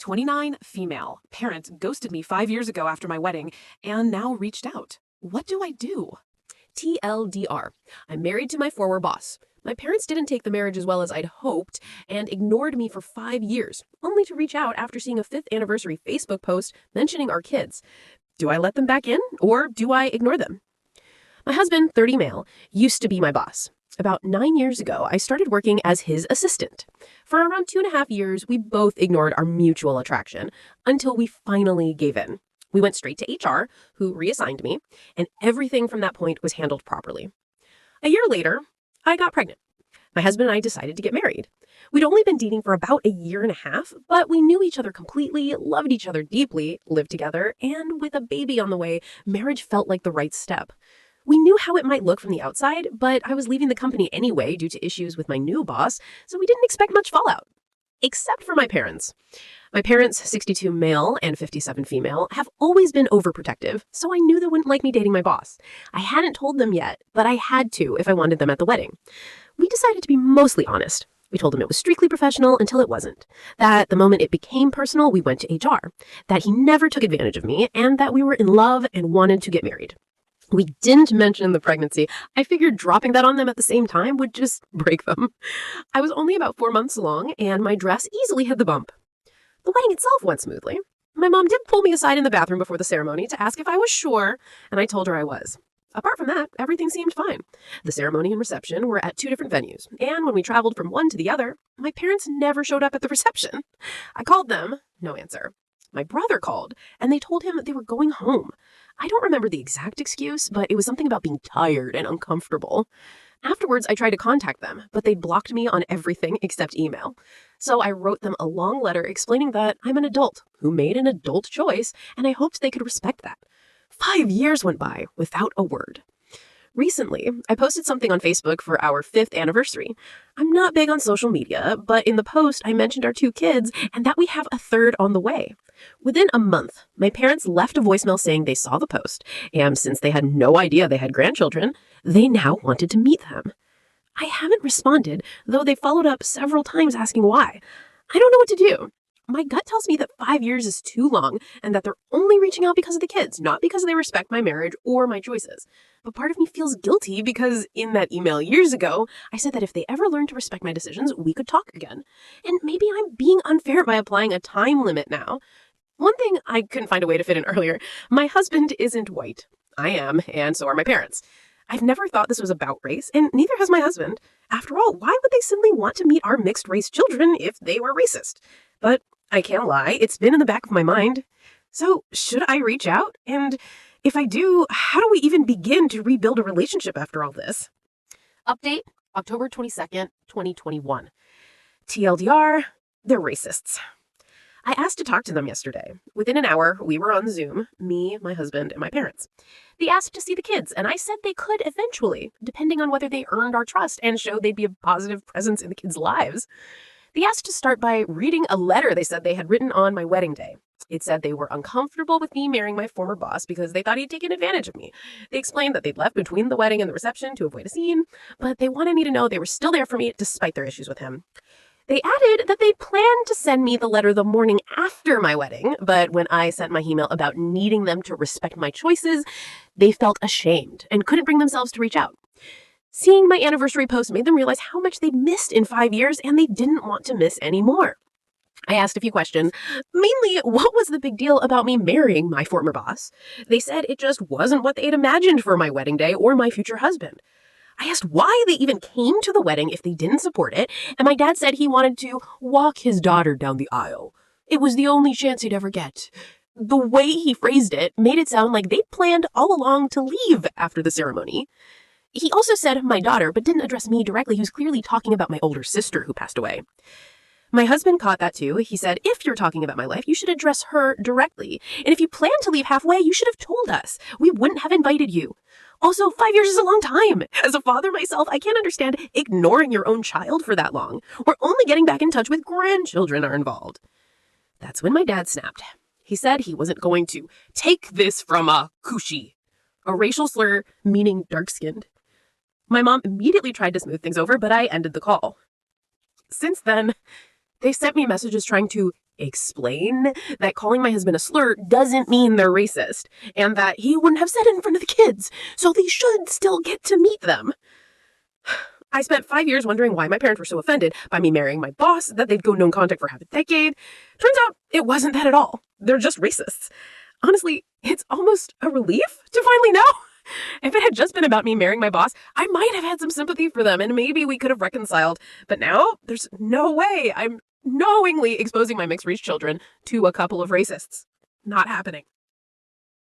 29, female. Parent ghosted me 5 years ago after my wedding and now reached out. What do I do? TLDR. I'm married to my former boss. My parents didn't take the marriage as well as I'd hoped and ignored me for 5 years, only to reach out after seeing a 5th anniversary Facebook post mentioning our kids. Do I let them back in or do I ignore them? My husband, 30 male, used to be my boss. About 9 years ago, I started working as his assistant. For around 2.5 years, we both ignored our mutual attraction until we finally gave in. We went straight to HR, who reassigned me, and everything from that point was handled properly. A year later, I got pregnant. My husband and I decided to get married. We'd only been dating for about 1.5 years, but we knew each other completely, loved each other deeply, lived together, and with a baby on the way, marriage felt like the right step. We knew how it might look from the outside, but I was leaving the company anyway due to issues with my new boss, so we didn't expect much fallout. Except for my parents. My parents, 62 male and 57 female, have always been overprotective, so I knew they wouldn't like me dating my boss. I hadn't told them yet, but I had to if I wanted them at the wedding. We decided to be mostly honest. We told him it was strictly professional until it wasn't. That the moment it became personal, we went to HR. That he never took advantage of me, and that we were in love and wanted to get married. We didn't mention the pregnancy. I figured dropping that on them at the same time would just break them. I was only about 4 months along, and my dress easily hit the bump. The wedding itself went smoothly. My mom did pull me aside in the bathroom before the ceremony to ask if I was sure, and I told her I was. Apart from that, everything seemed fine. The ceremony and reception were at 2 different venues, and when we traveled from one to the other, my parents never showed up at the reception. I called them, no answer. My brother called, and they told him they were going home. I don't remember the exact excuse, but it was something about being tired and uncomfortable. Afterwards, I tried to contact them, but they blocked me on everything except email. So I wrote them a long letter explaining that I'm an adult who made an adult choice, and I hoped they could respect that. 5 years went by without a word. Recently, I posted something on Facebook for our 5th anniversary. I'm not big on social media, but in the post, I mentioned our 2 kids and that we have a 3rd on the way. Within a month, my parents left a voicemail saying they saw the post, and since they had no idea they had grandchildren, they now wanted to meet them. I haven't responded, though they followed up several times asking why. I don't know what to do. My gut tells me that 5 years is too long and that they're only reaching out because of the kids, not because they respect my marriage or my choices. But part of me feels guilty because in that email years ago, I said that if they ever learned to respect my decisions, we could talk again. And maybe I'm being unfair by applying a time limit now. One thing I couldn't find a way to fit in earlier, my husband isn't white. I am, and so are my parents. I've never thought this was about race, and neither has my husband. After all, why would they suddenly want to meet our mixed-race children if they were racist? But I can't lie, it's been in the back of my mind. So, should I reach out? And if I do, how do we even begin to rebuild a relationship after all this? Update, October 22nd, 2021. TLDR, they're racists. I asked to talk to them yesterday. Within an hour, we were on Zoom, me, my husband, and my parents. They asked to see the kids, and I said they could eventually, depending on whether they earned our trust and showed they'd be a positive presence in the kids' lives. They asked to start by reading a letter they said they had written on my wedding day. It said they were uncomfortable with me marrying my former boss because they thought he'd taken advantage of me. They explained that they'd left between the wedding and the reception to avoid a scene, but they wanted me to know they were still there for me despite their issues with him. They added that they planned to send me the letter the morning after my wedding, but when I sent my email about needing them to respect my choices, they felt ashamed and couldn't bring themselves to reach out. Seeing my anniversary post made them realize how much they'd missed in 5 years, and they didn't want to miss any more. I asked a few questions, mainly what was the big deal about me marrying my former boss? They said it just wasn't what they'd imagined for my wedding day or my future husband. I asked why they even came to the wedding if they didn't support it, and my dad said he wanted to walk his daughter down the aisle. It was the only chance he'd ever get. The way he phrased it made it sound like they'd planned all along to leave after the ceremony. He also said my daughter, but didn't address me directly. He was clearly talking about my older sister who passed away. My husband caught that too. He said, if you're talking about my life, you should address her directly. And if you plan to leave halfway, you should have told us. We wouldn't have invited you. Also, 5 years is a long time. As a father myself, I can't understand ignoring your own child for that long. We're only getting back in touch with grandchildren are involved. That's when my dad snapped. He said he wasn't going to take this from a kushi, a racial slur meaning dark-skinned. My mom immediately tried to smooth things over, but I ended the call. Since then, they sent me messages trying to explain that calling my husband a slur doesn't mean they're racist, and that he wouldn't have said it in front of the kids, so they should still get to meet them. I spent 5 years wondering why my parents were so offended by me marrying my boss that they'd go no contact for half a decade. Turns out it wasn't that at all. They're just racists. Honestly, it's almost a relief to finally know. If it had just been about me marrying my boss, I might have had some sympathy for them and maybe we could have reconciled. But now, there's no way I'm knowingly exposing my mixed-race children to a couple of racists. Not happening.